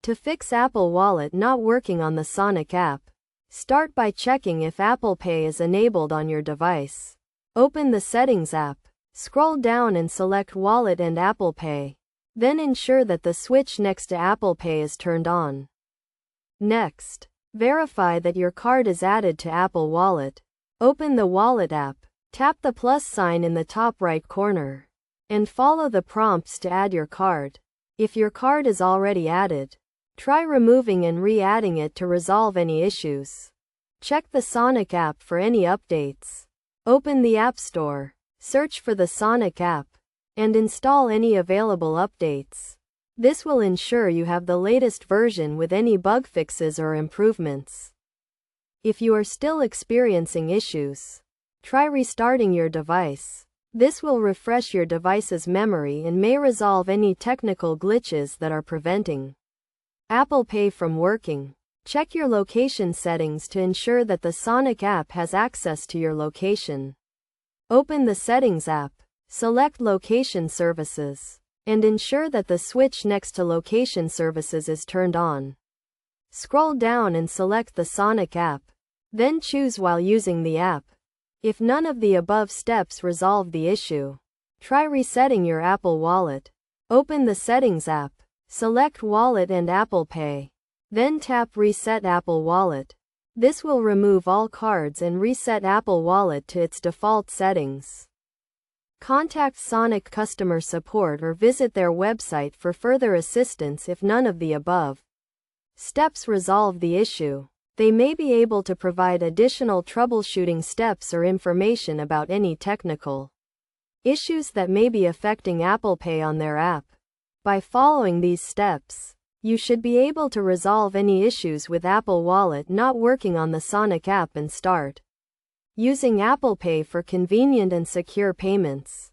To fix Apple Wallet not working on the Sonic app, start by checking if Apple Pay is enabled on your device. Open the Settings app. Scroll down and select Wallet and Apple Pay. Then ensure that the switch next to Apple Pay is turned on. Next, verify that your card is added to Apple Wallet. Open the Wallet app. Tap the plus sign in the top right corner, and follow the prompts to add your card. If your card is already added, try removing and re-adding it to resolve any issues. Check the Sonic app for any updates. Open the App Store, search for the Sonic app, and install any available updates. This will ensure you have the latest version with any bug fixes or improvements. If you are still experiencing issues, try restarting your device. This will refresh your device's memory and may resolve any technical glitches that are preventing Apple Pay from working. Check your location settings to ensure that the Sonic app has access to your location. Open the Settings app, select Location Services, and ensure that the switch next to Location Services is turned on. Scroll down and select the Sonic app, then choose while using the app. If none of the above steps resolve the issue, try resetting your Apple Wallet. Open the Settings app, select Wallet and Apple Pay, then tap Reset Apple Wallet. This will remove all cards and reset Apple Wallet to its default settings. Contact Sonic customer support or visit their website for further assistance if none of the above steps resolve the issue. They may be able to provide additional troubleshooting steps or information about any technical issues that may be affecting Apple Pay on their app. By following these steps, you should be able to resolve any issues with Apple Wallet not working on the Sonic app and start using Apple Pay for convenient and secure payments.